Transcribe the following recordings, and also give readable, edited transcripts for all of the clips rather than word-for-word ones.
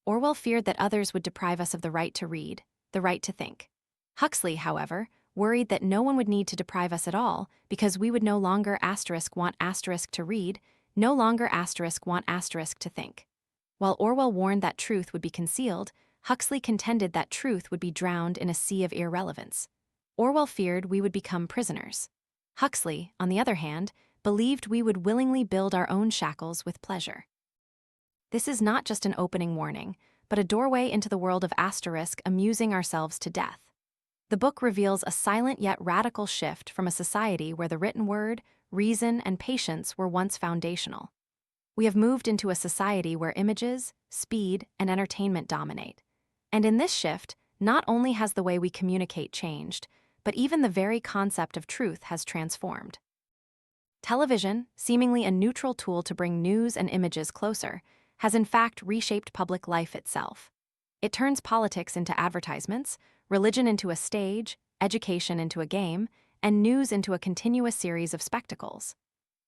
Orwell feared that others would deprive us of the right to read, the right to think. Huxley, however, worried that no one would need to deprive us at all because we would no longer want to read, no longer want to think. While Orwell warned that truth would be concealed, Huxley contended that truth would be drowned in a sea of irrelevance. Orwell feared we would become prisoners. Huxley, on the other hand, believed we would willingly build our own shackles with pleasure. This is not just an opening warning, but a doorway into the world of amusing ourselves to death. The book reveals a silent yet radical shift from a society where the written word, reason, and patience were once foundational. We have moved into a society where images, speed, and entertainment dominate. And in this shift, not only has the way we communicate changed, but even the very concept of truth has transformed. Television, seemingly a neutral tool to bring news and images closer, has in fact reshaped public life itself. It turns politics into advertisements, religion into a stage, education into a game, and news into a continuous series of spectacles.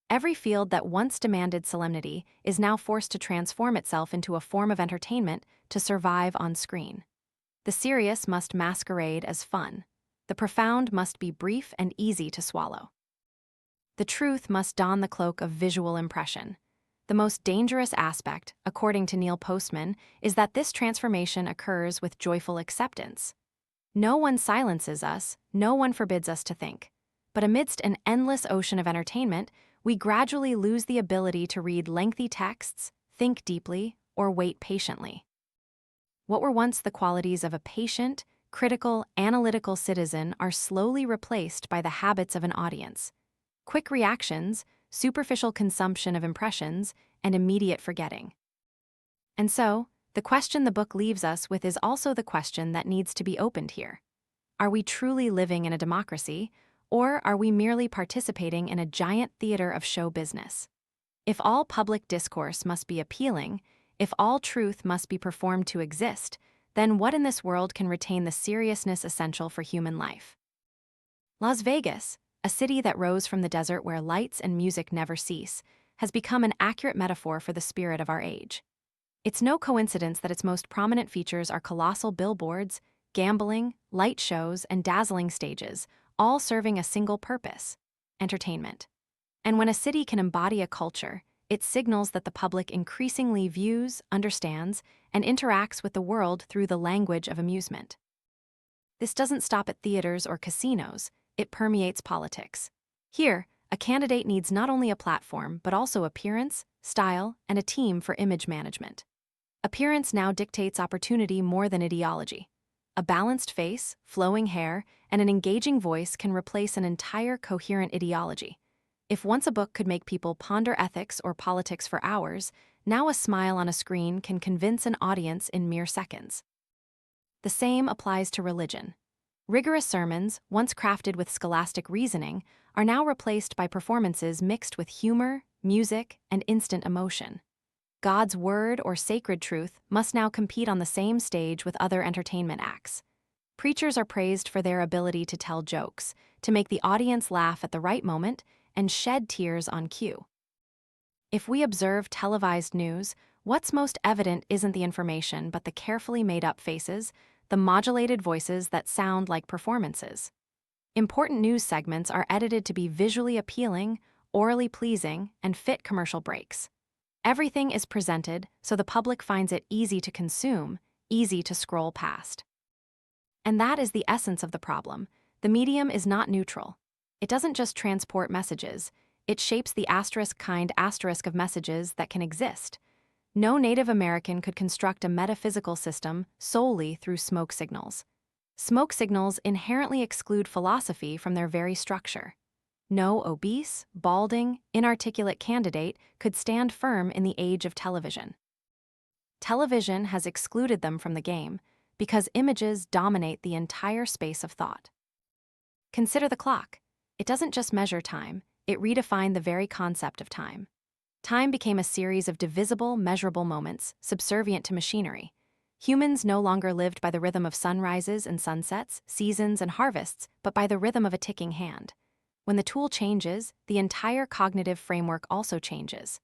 Every field that once demanded solemnity is now forced to transform itself into a form of entertainment to survive on screen. The serious must masquerade as fun. The profound must be brief and easy to swallow. The truth must don the cloak of visual impression. The most dangerous aspect, according to Neil Postman, is that this transformation occurs with joyful acceptance. No one silences us, no one forbids us to think. But amidst an endless ocean of entertainment, we gradually lose the ability to read lengthy texts, think deeply, or wait patiently. What were once the qualities of a patient, critical, analytical citizen are slowly replaced by the habits of an audience. Quick reactions, superficial consumption of impressions, and immediate forgetting. And so, the question the book leaves us with is also the question that needs to be opened here. Are we truly living in a democracy, or are we merely participating in a giant theater of show business? If all public discourse must be appealing, if all truth must be performed to exist, then what in this world can retain the seriousness essential for human life? Las Vegas, a city that rose from the desert where lights and music never cease, has become an accurate metaphor for the spirit of our age. It's no coincidence that its most prominent features are colossal billboards, gambling, light shows, and dazzling stages, all serving a single purpose: entertainment. And when a city can embody a culture, it signals that the public increasingly views, understands, and interacts with the world through the language of amusement. This doesn't stop at theaters or casinos, it permeates politics. Here, a candidate needs not only a platform, but also appearance, style, and a team for image management. Appearance now dictates opportunity more than ideology. A balanced face, flowing hair, and an engaging voice can replace an entire coherent ideology. If once a book could make people ponder ethics or politics for hours, now a smile on a screen can convince an audience in mere seconds. The same applies to religion. Rigorous sermons, once crafted with scholastic reasoning, are now replaced by performances mixed with humor, music, and instant emotion. God's word or sacred truth must now compete on the same stage with other entertainment acts. Preachers are praised for their ability to tell jokes, to make the audience laugh at the right moment, and shed tears on cue. If we observe televised news, what's most evident isn't the information but the carefully made-up faces, the modulated voices that sound like performances. Important news segments are edited to be visually appealing, orally pleasing, and fit commercial breaks. Everything is presented so the public finds it easy to consume, easy to scroll past. And that is the essence of the problem. The medium is not neutral. It doesn't just transport messages, it shapes the kind of messages that can exist. No Native American could construct a metaphysical system solely through smoke signals. Smoke signals inherently exclude philosophy from their very structure. No obese, balding, inarticulate candidate could stand firm in the age of television. Television has excluded them from the game because images dominate the entire space of thought. Consider the clock. It doesn't just measure time, it redefined the very concept of time. Time became a series of divisible, measurable moments, subservient to machinery. Humans no longer lived by the rhythm of sunrises and sunsets, seasons and harvests, but by the rhythm of a ticking hand. When the tool changes, the entire cognitive framework also changes.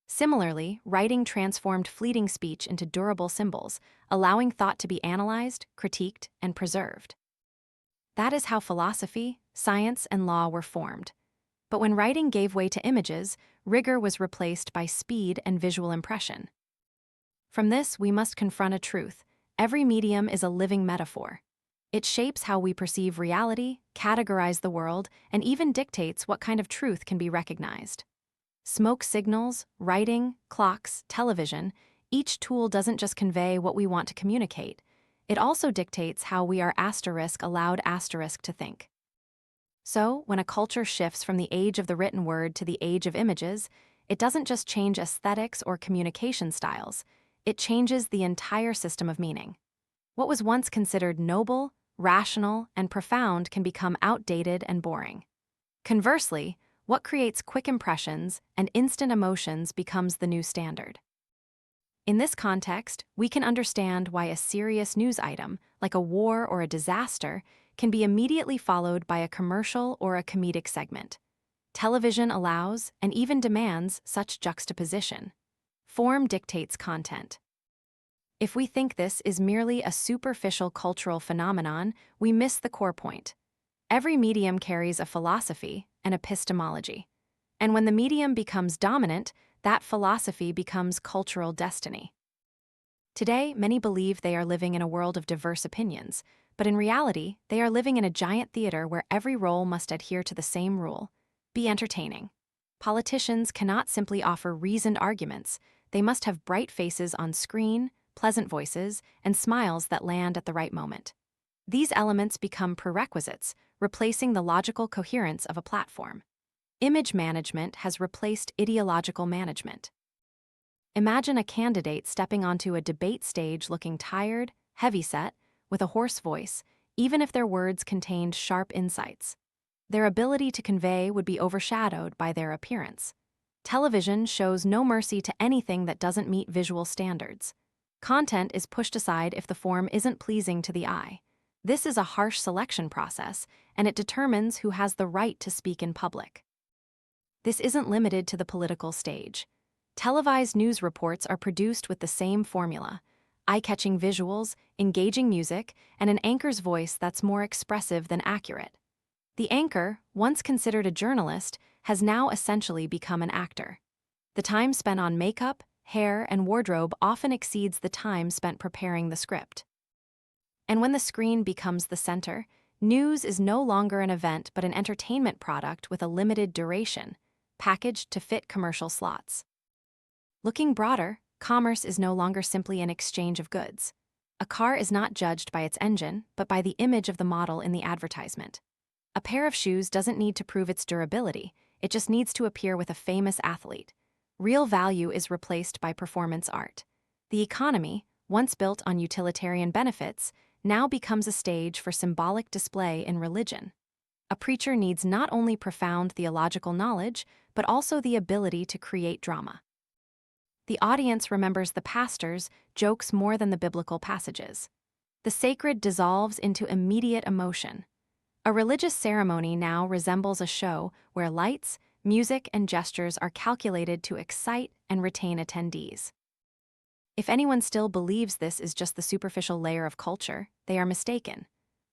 Similarly, writing transformed fleeting speech into durable symbols, allowing thought to be analyzed, critiqued, and preserved. That is how philosophy, science, and law were formed. But when writing gave way to images, rigor was replaced by speed and visual impression. From this, we must confront a truth. Every medium is a living metaphor. It shapes how we perceive reality, categorize the world, and even dictates what kind of truth can be recognized. Smoke signals, writing, clocks, television, each tool doesn't just convey what we want to communicate. It also dictates how we are allowed to think. So, when a culture shifts from the age of the written word to the age of images, it doesn't just change aesthetics or communication styles, it changes the entire system of meaning. What was once considered noble, rational, and profound can become outdated and boring. Conversely, what creates quick impressions and instant emotions becomes the new standard. In this context, we can understand why a serious news item, like a war or a disaster, can be immediately followed by a commercial or a comedic segment. Television allows, and even demands, such juxtaposition. Form dictates content. If we think this is merely a superficial cultural phenomenon, we miss the core point. Every medium carries a philosophy, an epistemology. And when the medium becomes dominant, that philosophy becomes cultural destiny. Today, many believe they are living in a world of diverse opinions, but in reality, they are living in a giant theater where every role must adhere to the same rule: be entertaining. Politicians cannot simply offer reasoned arguments, they must have bright faces on screen, pleasant voices, and smiles that land at the right moment. These elements become prerequisites, replacing the logical coherence of a platform. Image management has replaced ideological management. Imagine a candidate stepping onto a debate stage looking tired, heavyset, with a hoarse voice, even if their words contained sharp insights. Their ability to convey would be overshadowed by their appearance. Television shows no mercy to anything that doesn't meet visual standards. Content is pushed aside if the form isn't pleasing to the eye. This is a harsh selection process, and it determines who has the right to speak in public. This isn't limited to the political stage. Televised news reports are produced with the same formula: eye-catching visuals, engaging music, and an anchor's voice that's more expressive than accurate. The anchor, once considered a journalist, has now essentially become an actor. The time spent on makeup, hair, and wardrobe often exceeds the time spent preparing the script. And when the screen becomes the center, news is no longer an event but an entertainment product with a limited duration, packaged to fit commercial slots. Looking broader, commerce is no longer simply an exchange of goods. A car is not judged by its engine, but by the image of the model in the advertisement. A pair of shoes doesn't need to prove its durability, it just needs to appear with a famous athlete. Real value is replaced by performance art. The economy, once built on utilitarian benefits, now becomes a stage for symbolic display in religion. A preacher needs not only profound theological knowledge, but also the ability to create drama. The audience remembers the pastor's jokes more than the biblical passages. The sacred dissolves into immediate emotion. A religious ceremony now resembles a show where lights, music, and gestures are calculated to excite and retain attendees. If anyone still believes this is just the superficial layer of culture, they are mistaken.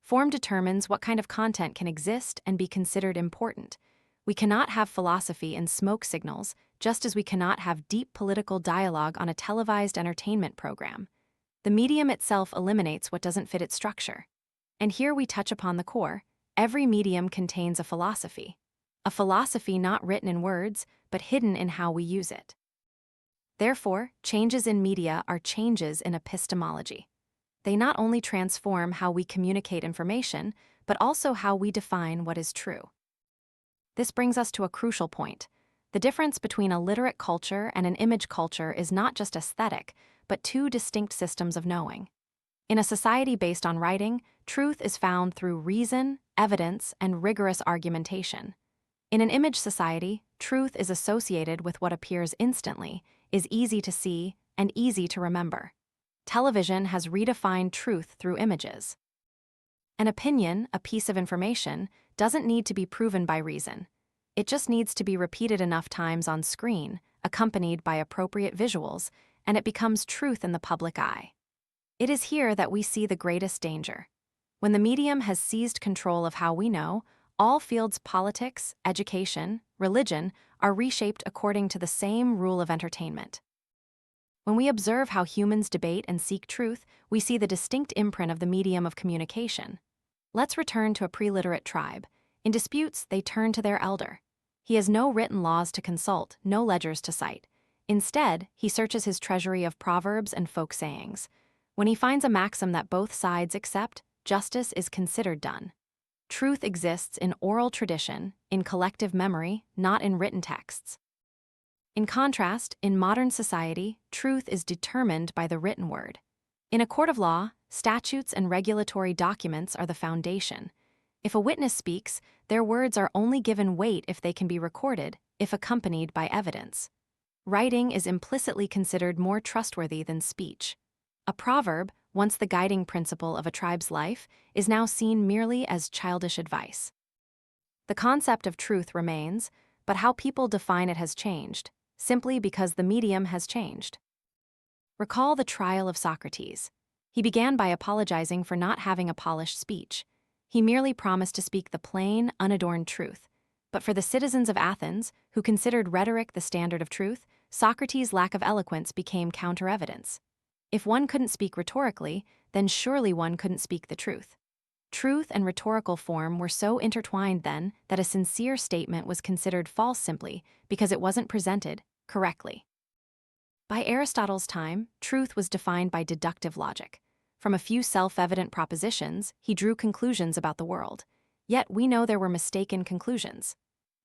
Form determines what kind of content can exist and be considered important. We cannot have philosophy in smoke signals, just as we cannot have deep political dialogue on a televised entertainment program. The medium itself eliminates what doesn't fit its structure. And here we touch upon the core: every medium contains a philosophy. A philosophy not written in words, but hidden in how we use it. Therefore, changes in media are changes in epistemology. They not only transform how we communicate information, but also how we define what is true. This brings us to a crucial point. The difference between a literate culture and an image culture is not just aesthetic, but two distinct systems of knowing. In a society based on writing, truth is found through reason, evidence, and rigorous argumentation. In an image society, truth is associated with what appears instantly, is easy to see, and easy to remember. Television has redefined truth through images. An opinion, a piece of information, doesn't need to be proven by reason. It just needs to be repeated enough times on screen, accompanied by appropriate visuals, and it becomes truth in the public eye. It is here that we see the greatest danger. When the medium has seized control of how we know, all fields politics, education, religion are reshaped according to the same rule of entertainment. When we observe how humans debate and seek truth, we see the distinct imprint of the medium of communication. Let's return to a pre-literate tribe. In disputes, they turn to their elder. He has no written laws to consult, no ledgers to cite. Instead, he searches his treasury of proverbs and folk sayings. When he finds a maxim that both sides accept, justice is considered done. Truth exists in oral tradition, in collective memory, not in written texts. In contrast, in modern society, truth is determined by the written word. In a court of law, statutes and regulatory documents are the foundation. If a witness speaks, their words are only given weight if they can be recorded, if accompanied by evidence. Writing is implicitly considered more trustworthy than speech. A proverb, once the guiding principle of a tribe's life, is now seen merely as childish advice. The concept of truth remains, but how people define it has changed, simply because the medium has changed. Recall the trial of Socrates. He began by apologizing for not having a polished speech. He merely promised to speak the plain, unadorned truth. But for the citizens of Athens, who considered rhetoric the standard of truth, Socrates' lack of eloquence became counter-evidence. If one couldn't speak rhetorically, then surely one couldn't speak the truth. Truth and rhetorical form were so intertwined then that a sincere statement was considered false simply because it wasn't presented correctly. By Aristotle's time, truth was defined by deductive logic. From a few self-evident propositions, he drew conclusions about the world. Yet we know there were mistaken conclusions.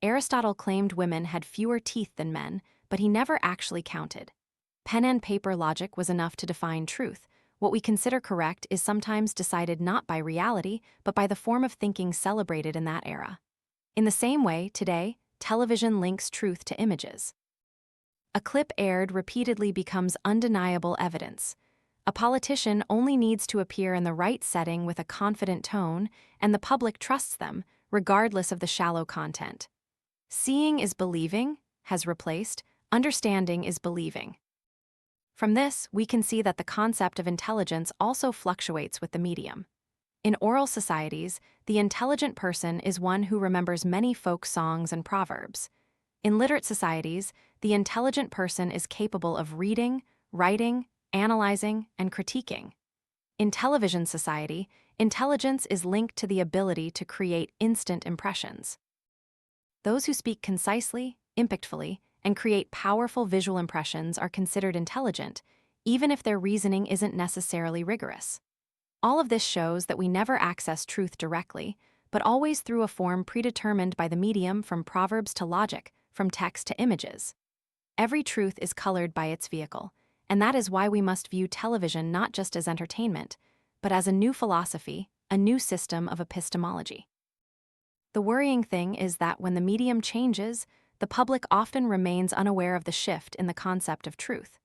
Aristotle claimed women had fewer teeth than men, but he never actually counted. Pen and paper logic was enough to define truth. What we consider correct is sometimes decided not by reality, but by the form of thinking celebrated in that era. In the same way, today, television links truth to images. A clip aired repeatedly becomes undeniable evidence. A politician only needs to appear in the right setting with a confident tone, and the public trusts them, regardless of the shallow content. Seeing is believing has replaced understanding is believing. From this, we can see that the concept of intelligence also fluctuates with the medium. In oral societies, the intelligent person is one who remembers many folk songs and proverbs. In literate societies, the intelligent person is capable of reading, writing, analyzing, and critiquing. In television society, intelligence is linked to the ability to create instant impressions. Those who speak concisely, impactfully, and create powerful visual impressions are considered intelligent, even if their reasoning isn't necessarily rigorous. All of this shows that we never access truth directly, but always through a form predetermined by the medium, from proverbs to logic, from text to images. Every truth is colored by its vehicle, and that is why we must view television not just as entertainment, but as a new philosophy, a new system of epistemology. The worrying thing is that when the medium changes, the public often remains unaware of the shift in the concept of truth.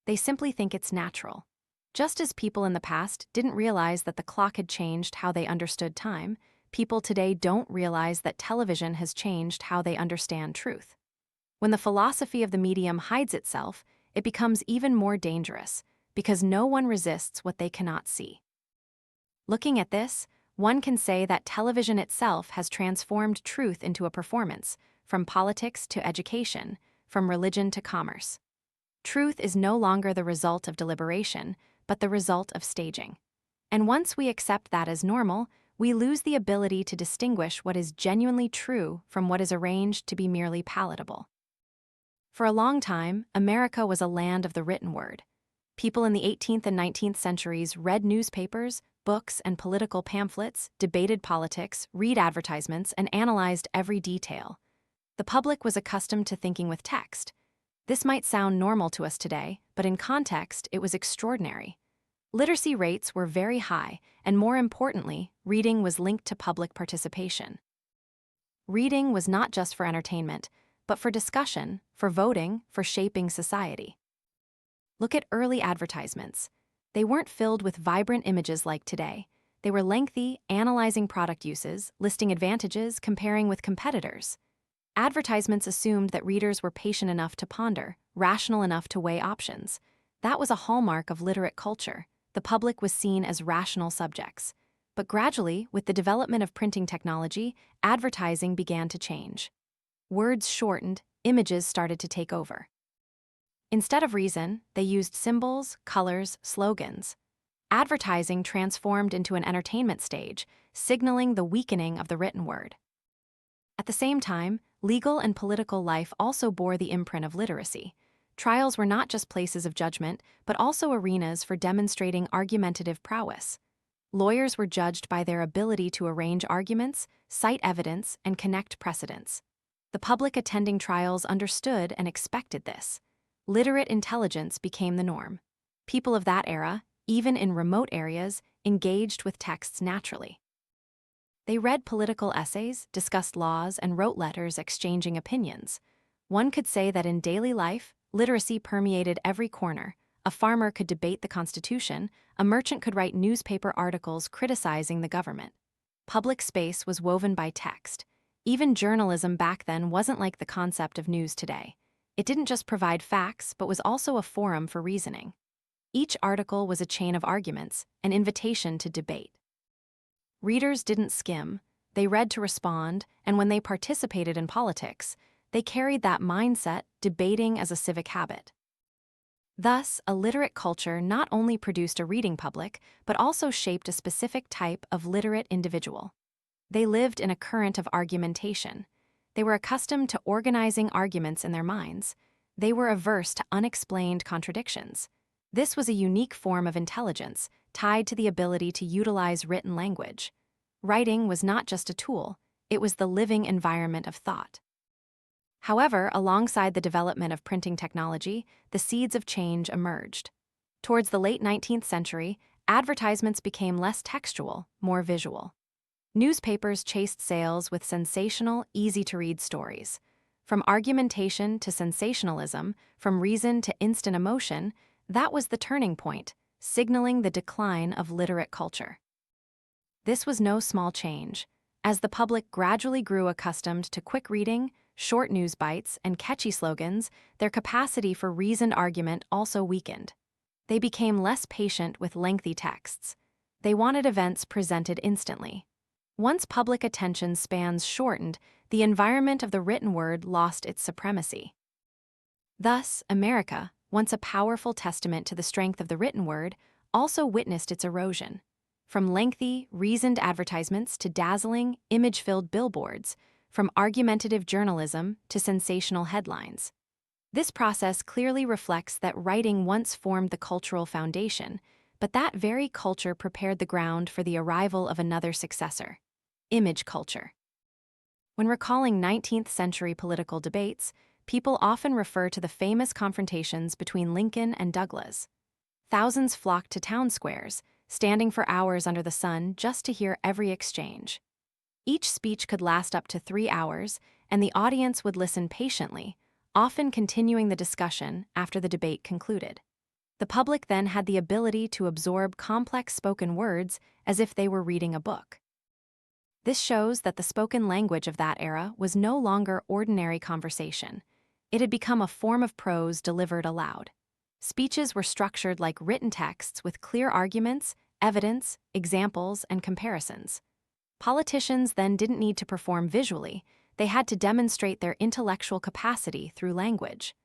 They simply think it's natural. Just as people in the past didn't realize that the clock had changed how they understood time, people today don't realize that television has changed how they understand truth. When the philosophy of the medium hides itself, it becomes even more dangerous, because no one resists what they cannot see. Looking at this, one can say that television itself has transformed truth into a performance, from politics to education, from religion to commerce. Truth is no longer the result of deliberation, but the result of staging. And once we accept that as normal, we lose the ability to distinguish what is genuinely true from what is arranged to be merely palatable. For a long time, America was a land of the written word. People in the 18th and 19th centuries read newspapers, books, and political pamphlets, debated politics, read advertisements, and analyzed every detail. The public was accustomed to thinking with text. This might sound normal to us today, but in context, it was extraordinary. Literacy rates were very high, and more importantly, reading was linked to public participation. Reading was not just for entertainment, but for discussion, for voting, for shaping society. Look at early advertisements. They weren't filled with vibrant images like today. They were lengthy, analyzing product uses, listing advantages, comparing with competitors. Advertisements assumed that readers were patient enough to ponder, rational enough to weigh options. That was a hallmark of literate culture. The public was seen as rational subjects. But gradually, with the development of printing technology, advertising began to change. Words shortened, images started to take over. Instead of reason, they used symbols, colors, slogans. Advertising transformed into an entertainment stage, signaling the weakening of the written word. At the same time, legal and political life also bore the imprint of literacy. Trials were not just places of judgment, but also arenas for demonstrating argumentative prowess. Lawyers were judged by their ability to arrange arguments, cite evidence, and connect precedents. The public attending trials understood and expected this. Literate intelligence became the norm. People of that era, even in remote areas, engaged with texts naturally. They read political essays, discussed laws, and wrote letters exchanging opinions. One could say that in daily life, literacy permeated every corner. A farmer could debate the Constitution, a merchant could write newspaper articles criticizing the government. Public space was woven by text. Even journalism back then wasn't like the concept of news today. It didn't just provide facts, but was also a forum for reasoning. Each article was a chain of arguments, an invitation to debate. Readers didn't skim, they read to respond, and when they participated in politics, they carried that mindset, debating as a civic habit. Thus, a literate culture not only produced a reading public, but also shaped a specific type of literate individual. They lived in a current of argumentation. They were accustomed to organizing arguments in their minds. They were averse to unexplained contradictions. This was a unique form of intelligence, tied to the ability to utilize written language. Writing was not just a tool, it was the living environment of thought. However, alongside the development of printing technology, the seeds of change emerged. Towards the late 19th century, advertisements became less textual, more visual. Newspapers chased sales with sensational, easy-to-read stories. From argumentation to sensationalism, from reason to instant emotion, that was the turning point, signaling the decline of literate culture. This was no small change. As the public gradually grew accustomed to quick reading, short news bites, and catchy slogans, their capacity for reasoned argument also weakened. They became less patient with lengthy texts. They wanted events presented instantly. Once public attention spans shortened, the environment of the written word lost its supremacy. Thus, America, once a powerful testament to the strength of the written word, also witnessed its erosion. From lengthy, reasoned advertisements to dazzling, image-filled billboards, from argumentative journalism to sensational headlines. This process clearly reflects that writing once formed the cultural foundation, but that very culture prepared the ground for the arrival of another successor: image culture. When recalling 19th century political debates, people often refer to the famous confrontations between Lincoln and Douglas. Thousands flocked to town squares, standing for hours under the sun just to hear every exchange. Each speech could last up to 3 hours, and the audience would listen patiently, often continuing the discussion after the debate concluded. The public then had the ability to absorb complex spoken words as if they were reading a book. This shows that the spoken language of that era was no longer ordinary conversation. It had become a form of prose delivered aloud. Speeches were structured like written texts with clear arguments, evidence, examples, and comparisons. Politicians then didn't need to perform visually, they had to demonstrate their intellectual capacity through language.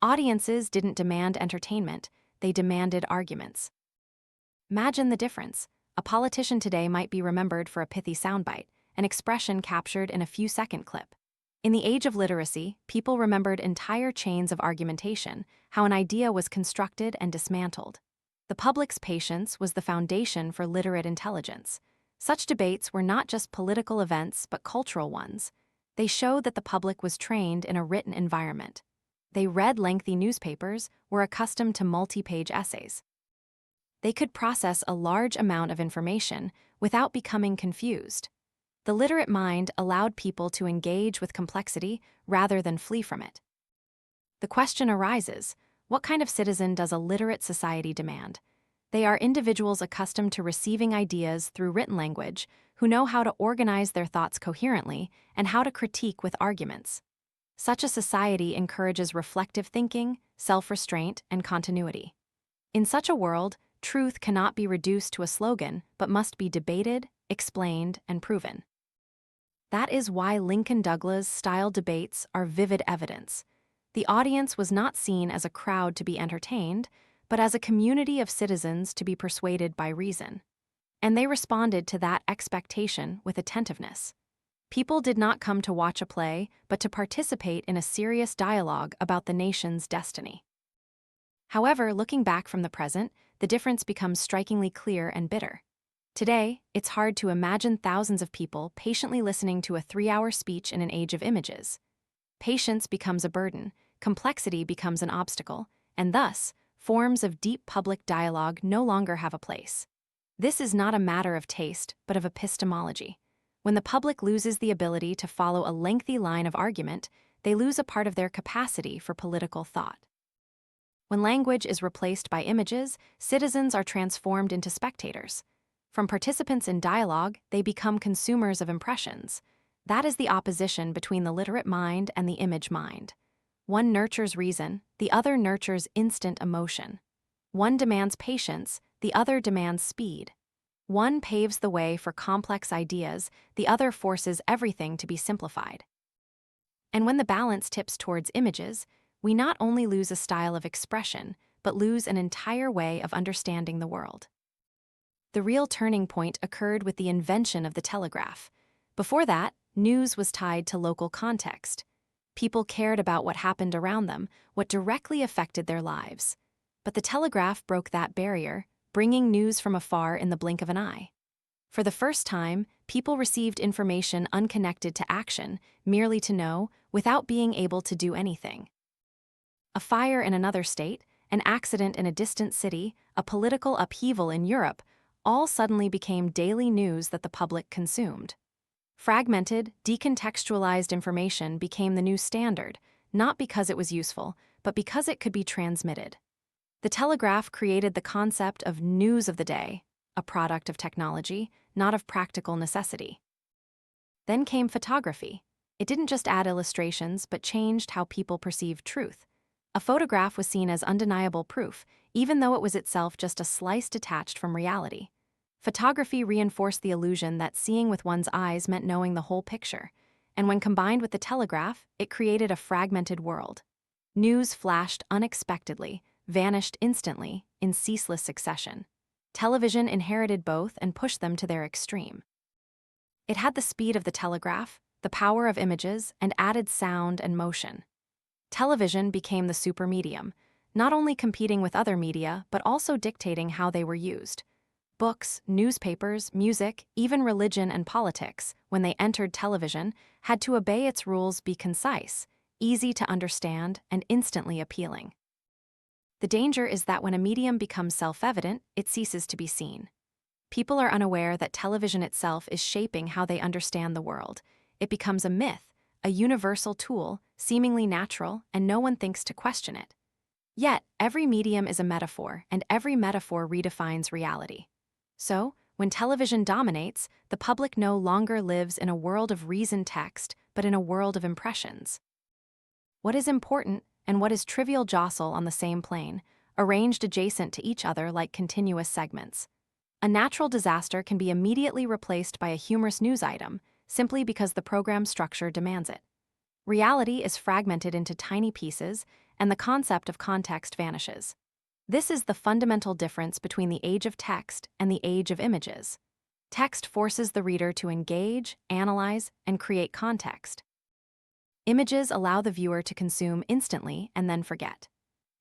Audiences didn't demand entertainment, they demanded arguments. Imagine the difference. A politician today might be remembered for a pithy soundbite, an expression captured in a few-second clip. In the age of literacy, people remembered entire chains of argumentation, how an idea was constructed and dismantled. The public's patience was the foundation for literate intelligence. Such debates were not just political events but cultural ones. They showed that the public was trained in a written environment. They read lengthy newspapers, were accustomed to multi-page essays. They could process a large amount of information without becoming confused. The literate mind allowed people to engage with complexity rather than flee from it. The question arises, what kind of citizen does a literate society demand? They are individuals accustomed to receiving ideas through written language, who know how to organize their thoughts coherently and how to critique with arguments. Such a society encourages reflective thinking, self-restraint, and continuity. In such a world, truth cannot be reduced to a slogan, but must be debated, explained, and proven. That is why Lincoln Douglas-style debates are vivid evidence. The audience was not seen as a crowd to be entertained, but as a community of citizens to be persuaded by reason. And they responded to that expectation with attentiveness. People did not come to watch a play, but to participate in a serious dialogue about the nation's destiny. However, looking back from the present, the difference becomes strikingly clear and bitter. Today, it's hard to imagine thousands of people patiently listening to a 3-hour speech in an age of images. Patience becomes a burden, complexity becomes an obstacle, and thus, forms of deep public dialogue no longer have a place. This is not a matter of taste, but of epistemology. When the public loses the ability to follow a lengthy line of argument, they lose a part of their capacity for political thought. When language is replaced by images, citizens are transformed into spectators. From participants in dialogue, they become consumers of impressions. That is the opposition between the literate mind and the image mind. One nurtures reason, the other nurtures instant emotion. One demands patience, the other demands speed. One paves the way for complex ideas, the other forces everything to be simplified. And when the balance tips towards images, we not only lose a style of expression, but lose an entire way of understanding the world. The real turning point occurred with the invention of the telegraph. Before that, news was tied to local context. People cared about what happened around them, what directly affected their lives. But the telegraph broke that barrier, bringing news from afar in the blink of an eye. For the first time, people received information unconnected to action, merely to know, without being able to do anything. A fire in another state, an accident in a distant city, a political upheaval in Europe, all suddenly became daily news that the public consumed. Fragmented, decontextualized information became the new standard, not because it was useful, but because it could be transmitted. The telegraph created the concept of news of the day, a product of technology, not of practical necessity. Then came photography. It didn't just add illustrations, but changed how people perceived truth. A photograph was seen as undeniable proof, even though it was itself just a slice detached from reality. Photography reinforced the illusion that seeing with one's eyes meant knowing the whole picture, and when combined with the telegraph, it created a fragmented world. News flashed unexpectedly, vanished instantly, in ceaseless succession. Television inherited both and pushed them to their extreme. It had the speed of the telegraph, the power of images, and added sound and motion. Television became the super medium, not only competing with other media, but also dictating how they were used. Books, newspapers, music, even religion and politics, when they entered television, had to obey its rules, be concise, easy to understand, and instantly appealing. The danger is that when a medium becomes self-evident, it ceases to be seen. People are unaware that television itself is shaping how they understand the world. It becomes a myth, a universal tool, seemingly natural, and no one thinks to question it. Yet, every medium is a metaphor, and every metaphor redefines reality. So, when television dominates, the public no longer lives in a world of reasoned text, but in a world of impressions. What is important and what is trivial jostle on the same plane, arranged adjacent to each other like continuous segments. A natural disaster can be immediately replaced by a humorous news item, simply because the program structure demands it. Reality is fragmented into tiny pieces, and the concept of context vanishes. This is the fundamental difference between the age of text and the age of images. Text forces the reader to engage, analyze, and create context. Images allow the viewer to consume instantly and then forget.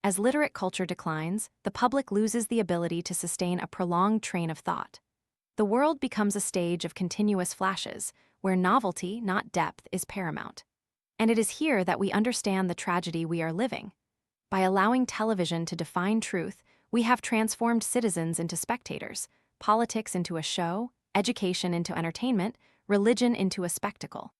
As literate culture declines, the public loses the ability to sustain a prolonged train of thought. The world becomes a stage of continuous flashes, where novelty, not depth, is paramount. And it is here that we understand the tragedy we are living. By allowing television to define truth, we have transformed citizens into spectators, politics into a show, education into entertainment, religion into a spectacle.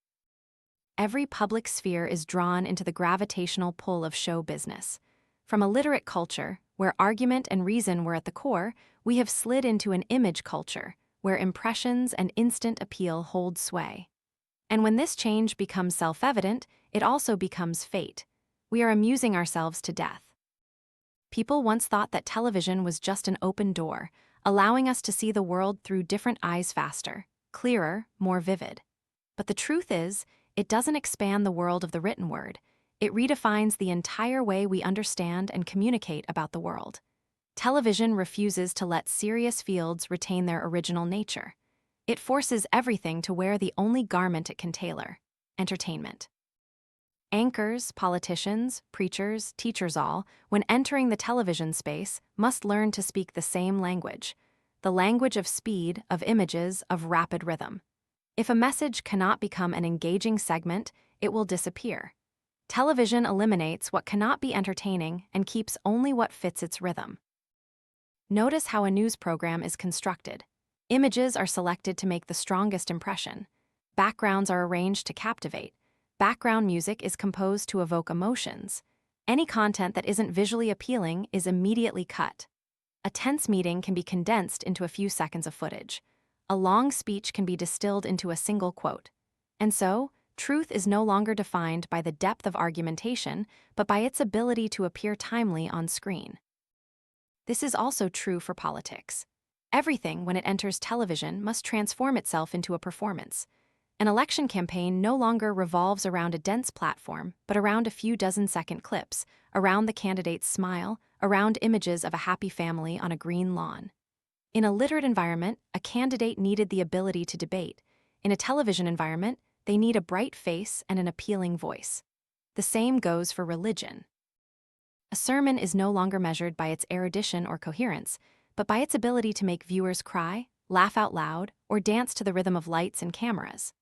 Every public sphere is drawn into the gravitational pull of show business. From a literate culture, where argument and reason were at the core, we have slid into an image culture, where impressions and instant appeal hold sway. And when this change becomes self-evident, it also becomes fate. We are amusing ourselves to death. People once thought that television was just an open door, allowing us to see the world through different eyes faster, clearer, more vivid. But the truth is, it doesn't expand the world of the written word. It redefines the entire way we understand and communicate about the world. Television refuses to let serious fields retain their original nature. It forces everything to wear the only garment it can tailor: entertainment. Anchors, politicians, preachers, teachers all, when entering the television space, must learn to speak the same language: the language of speed, of images, of rapid rhythm. If a message cannot become an engaging segment, it will disappear. Television eliminates what cannot be entertaining and keeps only what fits its rhythm. Notice how a news program is constructed. Images are selected to make the strongest impression. Backgrounds are arranged to captivate. Background music is composed to evoke emotions. Any content that isn't visually appealing is immediately cut. A tense meeting can be condensed into a few seconds of footage. A long speech can be distilled into a single quote. And so, truth is no longer defined by the depth of argumentation, but by its ability to appear timely on screen. This is also true for politics. Everything, when it enters television, must transform itself into a performance. An election campaign no longer revolves around a dense platform, but around a few dozen-second clips, around the candidate's smile, around images of a happy family on a green lawn. In a literate environment, a candidate needed the ability to debate. In a television environment, they need a bright face and an appealing voice. The same goes for religion. A sermon is no longer measured by its erudition or coherence, but by its ability to make viewers cry, laugh out loud, or dance to the rhythm of lights and cameras.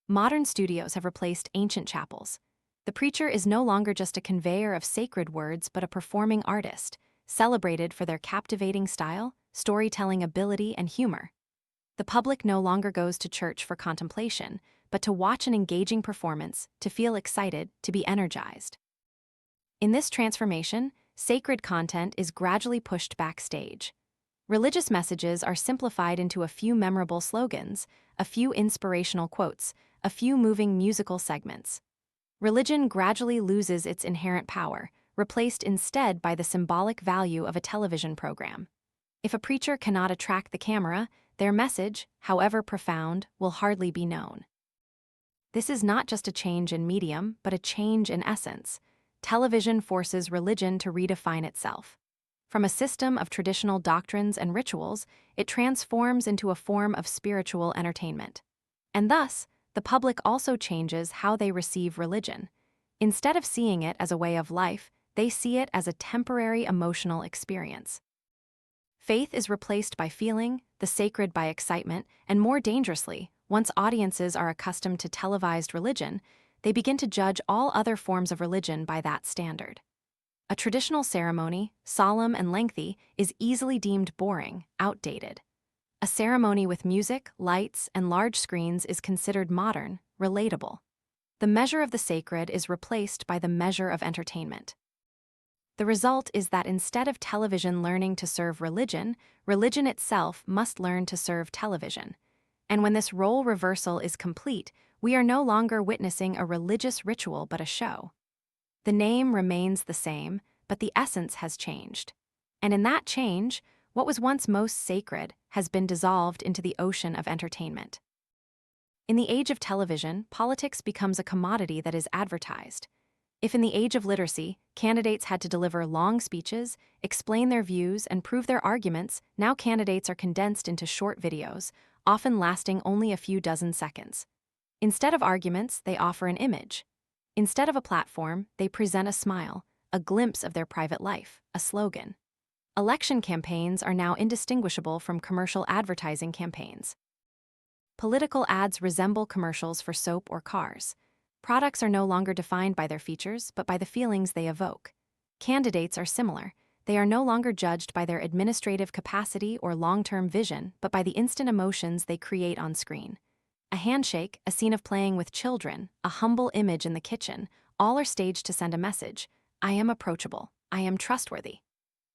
Modern studios have replaced ancient chapels. The preacher is no longer just a conveyor of sacred words, but a performing artist, celebrated for their captivating style, storytelling ability, and humor. The public no longer goes to church for contemplation, but to watch an engaging performance, to feel excited, to be energized. In this transformation, sacred content is gradually pushed backstage. Religious messages are simplified into a few memorable slogans, a few inspirational quotes, a few moving musical segments. Religion gradually loses its inherent power, replaced instead by the symbolic value of a television program. If a preacher cannot attract the camera, their message, however profound, will hardly be known. This is not just a change in medium, but a change in essence. Television forces religion to redefine itself. From a system of traditional doctrines and rituals, it transforms into a form of spiritual entertainment. And thus, the public also changes how they receive religion. Instead of seeing it as a way of life, they see it as a temporary emotional experience. Faith is replaced by feeling, the sacred by excitement, and more dangerously, once audiences are accustomed to televised religion, they begin to judge all other forms of religion by that standard. A traditional ceremony, solemn and lengthy, is easily deemed boring, outdated. A ceremony with music, lights, and large screens is considered modern, relatable. The measure of the sacred is replaced by the measure of entertainment. The result is that instead of television learning to serve religion, religion itself must learn to serve television. And when this role reversal is complete, we are no longer witnessing a religious ritual but a show. The name remains the same, but the essence has changed. And in that change, what was once most sacred has been dissolved into the ocean of entertainment. In the age of television, politics becomes a commodity that is advertised. If in the age of literacy, candidates had to deliver long speeches, explain their views, and prove their arguments, now candidates are condensed into short videos, often lasting only a few dozen seconds. Instead of arguments, they offer an image. Instead of a platform, they present a smile, a glimpse of their private life, a slogan. Election campaigns are now indistinguishable from commercial advertising campaigns. Political ads resemble commercials for soap or cars. Products are no longer defined by their features, but by the feelings they evoke. Candidates are similar. They are no longer judged by their administrative capacity or long-term vision, but by the instant emotions they create on screen. A handshake, a scene of playing with children, a humble image in the kitchen, all are staged to send a message: I am approachable, I am trustworthy.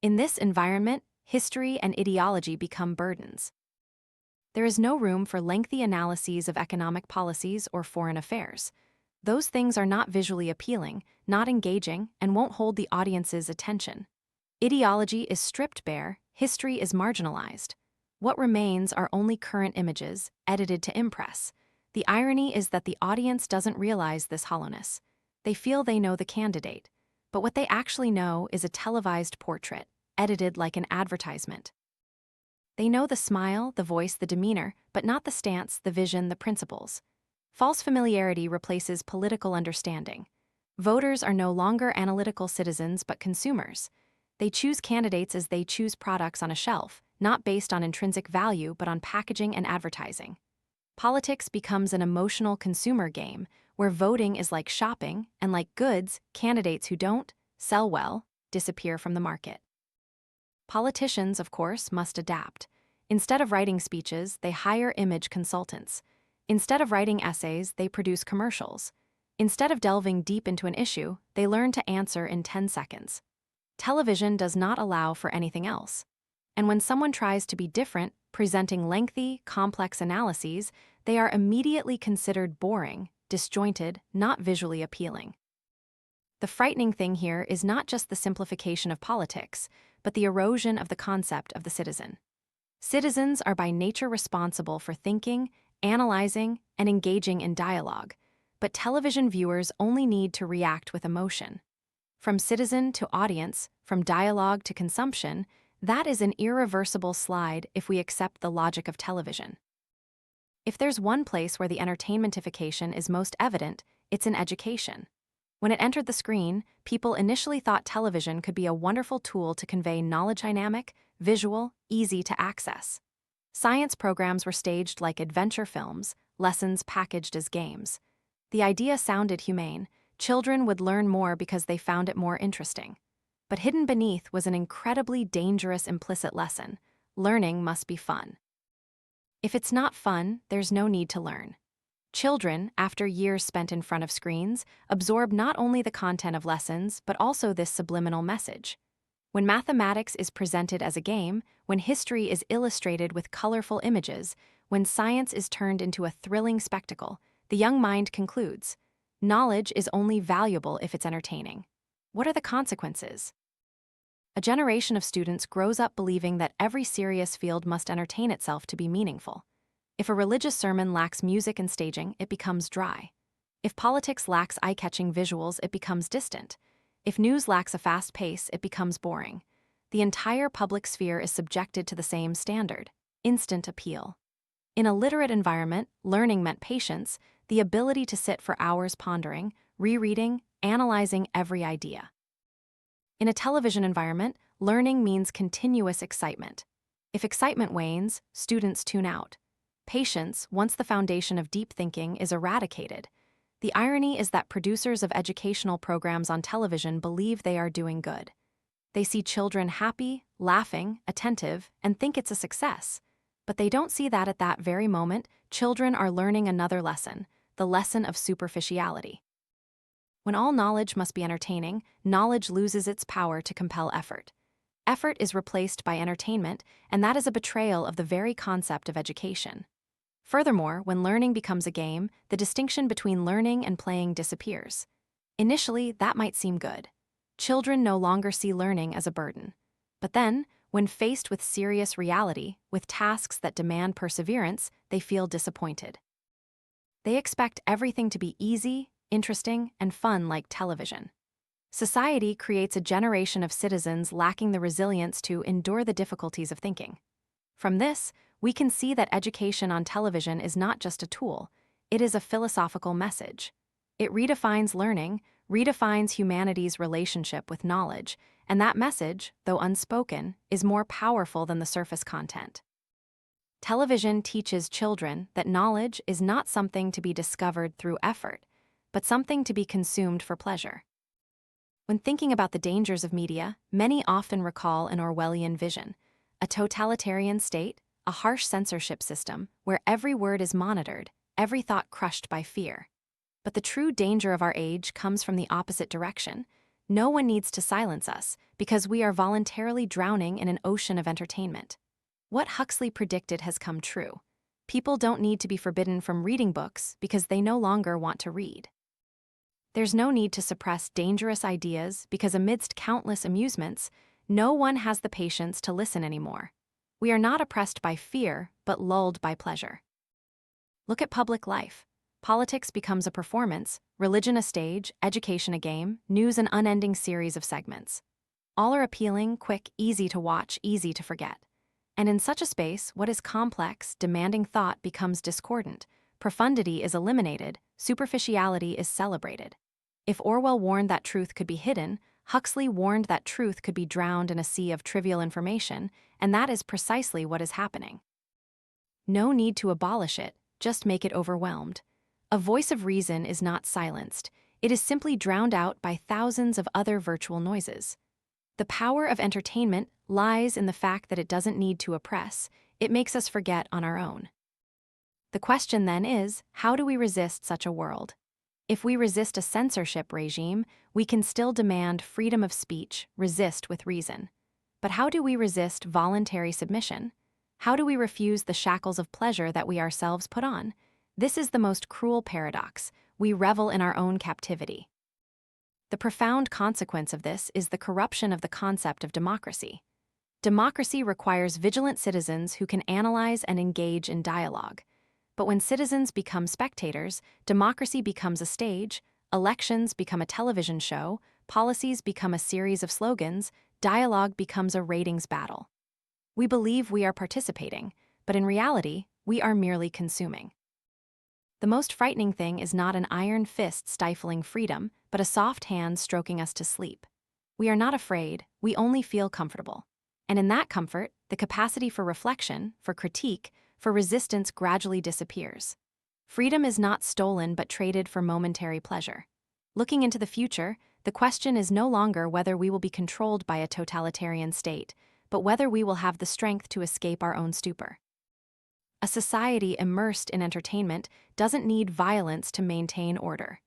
In this environment, history and ideology become burdens. There is no room for lengthy analyses of economic policies or foreign affairs. Those things are not visually appealing, not engaging, and won't hold the audience's attention. Ideology is stripped bare, history is marginalized. What remains are only current images, edited to impress. The irony is that the audience doesn't realize this hollowness. They feel they know the candidate, but what they actually know is a televised portrait, edited like an advertisement. They know the smile, the voice, the demeanor, but not the stance, the vision, the principles. False familiarity replaces political understanding. Voters are no longer analytical citizens but consumers. They choose candidates as they choose products on a shelf, not based on intrinsic value but on packaging and advertising. Politics becomes an emotional consumer game where voting is like shopping, and like goods, candidates who don't sell well disappear from the market. Politicians, of course, must adapt. Instead of writing speeches, they hire image consultants. Instead of writing essays, they produce commercials. Instead of delving deep into an issue, they learn to answer in 10 seconds. Television does not allow for anything else. And when someone tries to be different, presenting lengthy, complex analyses, they are immediately considered boring, disjointed, not visually appealing. The frightening thing here is not just the simplification of politics, but the erosion of the concept of the citizen. Citizens are by nature responsible for thinking, analyzing, and engaging in dialogue, but television viewers only need to react with emotion. From citizen to audience, from dialogue to consumption, that is an irreversible slide if we accept the logic of television. If there's one place where the entertainmentification is most evident, it's in education. When it entered the screen, people initially thought television could be a wonderful tool to convey knowledge, dynamic, visual, easy to access. Science programs were staged like adventure films, lessons packaged as games. The idea sounded humane. Children would learn more because they found it more interesting. But hidden beneath was an incredibly dangerous implicit lesson. Learning must be fun. If it's not fun, there's no need to learn. Children, after years spent in front of screens, absorb not only the content of lessons, but also this subliminal message. When mathematics is presented as a game, when history is illustrated with colorful images, when science is turned into a thrilling spectacle, the young mind concludes, knowledge is only valuable if it's entertaining. What are the consequences? A generation of students grows up believing that every serious field must entertain itself to be meaningful. If a religious sermon lacks music and staging, it becomes dry. If politics lacks eye-catching visuals, it becomes distant. If news lacks a fast pace, it becomes boring. The entire public sphere is subjected to the same standard: instant appeal. In a literate environment, learning meant patience, the ability to sit for hours pondering, rereading, analyzing every idea. In a television environment, learning means continuous excitement. If excitement wanes, students tune out. Patience, once the foundation of deep thinking, is eradicated. The irony is that producers of educational programs on television believe they are doing good. They see children happy, laughing, attentive, and think it's a success. But they don't see that at that very moment, children are learning another lesson, the lesson of superficiality. When all knowledge must be entertaining, knowledge loses its power to compel effort. Effort is replaced by entertainment, and that is a betrayal of the very concept of education. Furthermore, when learning becomes a game, the distinction between learning and playing disappears. Initially, that might seem good. Children no longer see learning as a burden. But then, when faced with serious reality, with tasks that demand perseverance, they feel disappointed. They expect everything to be easy, interesting, and fun like television. Society creates a generation of citizens lacking the resilience to endure the difficulties of thinking. From this, we can see that education on television is not just a tool, it is a philosophical message. It redefines learning, redefines humanity's relationship with knowledge, and that message, though unspoken, is more powerful than the surface content. Television teaches children that knowledge is not something to be discovered through effort, but something to be consumed for pleasure. When thinking about the dangers of media, many often recall an Orwellian vision, a totalitarian state, a harsh censorship system where every word is monitored, every thought crushed by fear. But the true danger of our age comes from the opposite direction. No one needs to silence us because we are voluntarily drowning in an ocean of entertainment. What Huxley predicted has come true. People don't need to be forbidden from reading books because they no longer want to read. There's no need to suppress dangerous ideas because amidst countless amusements, no one has the patience to listen anymore. We are not oppressed by fear, but lulled by pleasure. Look at public life. Politics becomes a performance, religion a stage, education a game, news an unending series of segments. All are appealing, quick, easy to watch, easy to forget. And in such a space, what is complex, demanding thought becomes discordant, profundity is eliminated, superficiality is celebrated. If Orwell warned that truth could be hidden, Huxley warned that truth could be drowned in a sea of trivial information, and that is precisely what is happening. No need to abolish it, just make it overwhelmed. A voice of reason is not silenced, it is simply drowned out by thousands of other virtual noises. The power of entertainment lies in the fact that it doesn't need to oppress, it makes us forget on our own. The question then is, how do we resist such a world? If we resist a censorship regime, we can still demand freedom of speech, resist with reason. But how do we resist voluntary submission? How do we refuse the shackles of pleasure that we ourselves put on? This is the most cruel paradox. We revel in our own captivity. The profound consequence of this is the corruption of the concept of democracy. Democracy requires vigilant citizens who can analyze and engage in dialogue. But when citizens become spectators, democracy becomes a stage, elections become a television show, policies become a series of slogans, dialogue becomes a ratings battle. We believe we are participating, but in reality, we are merely consuming. The most frightening thing is not an iron fist stifling freedom, but a soft hand stroking us to sleep. We are not afraid, we only feel comfortable. And in that comfort, the capacity for reflection, for critique, for resistance gradually disappears. Freedom is not stolen but traded for momentary pleasure. Looking into the future, the question is no longer whether we will be controlled by a totalitarian state, but whether we will have the strength to escape our own stupor. A society immersed in entertainment doesn't need violence to maintain order.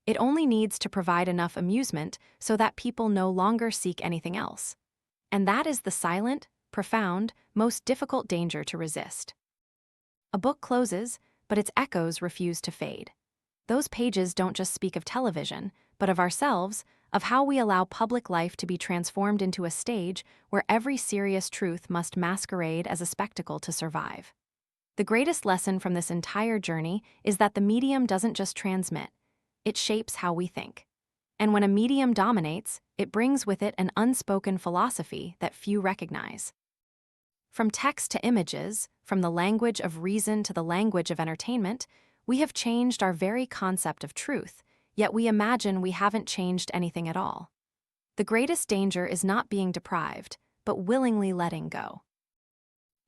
It only needs to provide enough amusement so that people no longer seek anything else. And that is the silent, profound, most difficult danger to resist. A book closes, but its echoes refuse to fade. Those pages don't just speak of television, but of ourselves, of how we allow public life to be transformed into a stage where every serious truth must masquerade as a spectacle to survive. The greatest lesson from this entire journey is that the medium doesn't just transmit, it shapes how we think. And when a medium dominates, it brings with it an unspoken philosophy that few recognize. From text to images, from the language of reason to the language of entertainment, we have changed our very concept of truth, yet we imagine we haven't changed anything at all. The greatest danger is not being deprived, but willingly letting go.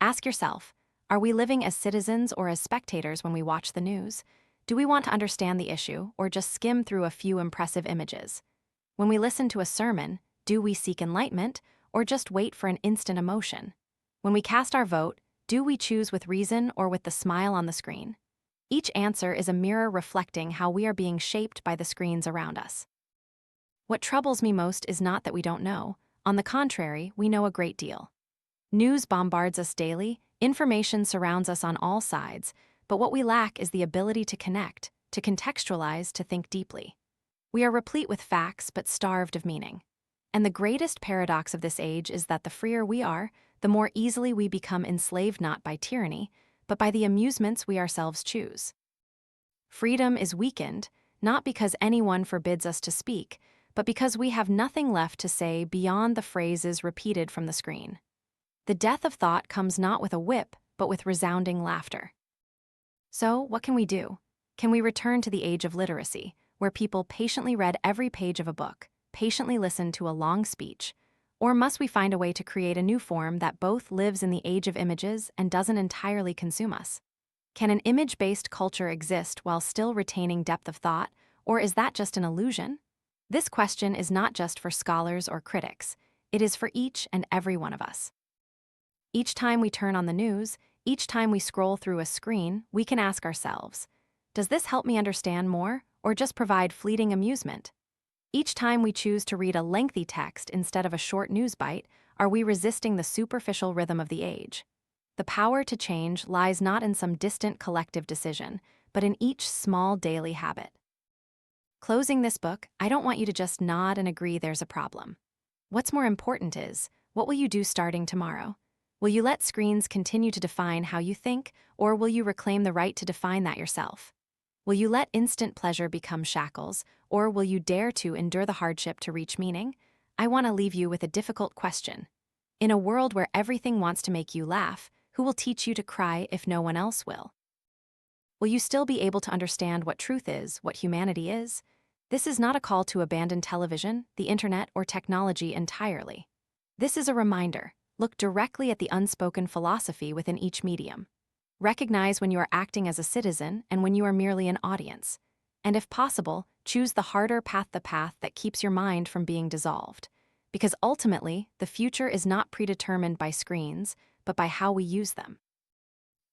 Ask yourself, are we living as citizens or as spectators when we watch the news? Do we want to understand the issue or just skim through a few impressive images? When we listen to a sermon, do we seek enlightenment or just wait for an instant emotion? When we cast our vote, do we choose with reason or with the smile on the screen? Each answer is a mirror reflecting how we are being shaped by the screens around us. What troubles me most is not that we don't know. On the contrary, we know a great deal. News bombards us daily, information surrounds us on all sides, but what we lack is the ability to connect, to contextualize, to think deeply. We are replete with facts but starved of meaning. And the greatest paradox of this age is that the freer we are, the more easily we become enslaved not by tyranny, but by the amusements we ourselves choose. Freedom is weakened, not because anyone forbids us to speak, but because we have nothing left to say beyond the phrases repeated from the screen. The death of thought comes not with a whip, but with resounding laughter. So, what can we do? Can we return to the age of literacy, where people patiently read every page of a book, patiently listened to a long speech, or must we find a way to create a new form that both lives in the age of images and doesn't entirely consume us? Can an image-based culture exist while still retaining depth of thought, or is that just an illusion? This question is not just for scholars or critics, it is for each and every one of us. Each time we turn on the news, each time we scroll through a screen, we can ask ourselves, does this help me understand more, or just provide fleeting amusement? Each time we choose to read a lengthy text instead of a short news bite, are we resisting the superficial rhythm of the age? The power to change lies not in some distant collective decision, but in each small daily habit. Closing this book, I don't want you to just nod and agree there's a problem. What's more important is, what will you do starting tomorrow? Will you let screens continue to define how you think, or will you reclaim the right to define that yourself? Will you let instant pleasure become shackles, or will you dare to endure the hardship to reach meaning? I want to leave you with a difficult question. In a world where everything wants to make you laugh, who will teach you to cry if no one else will? Will you still be able to understand what truth is, what humanity is? This is not a call to abandon television, the internet, or technology entirely. This is a reminder. Look directly at the unspoken philosophy within each medium. Recognize when you are acting as a citizen and when you are merely an audience. And if possible, choose the harder path, the path that keeps your mind from being dissolved. Because ultimately, the future is not predetermined by screens, but by how we use them.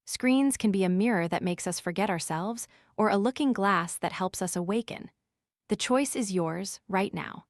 Screens can be a mirror that makes us forget ourselves, or a looking glass that helps us awaken. The choice is yours right now.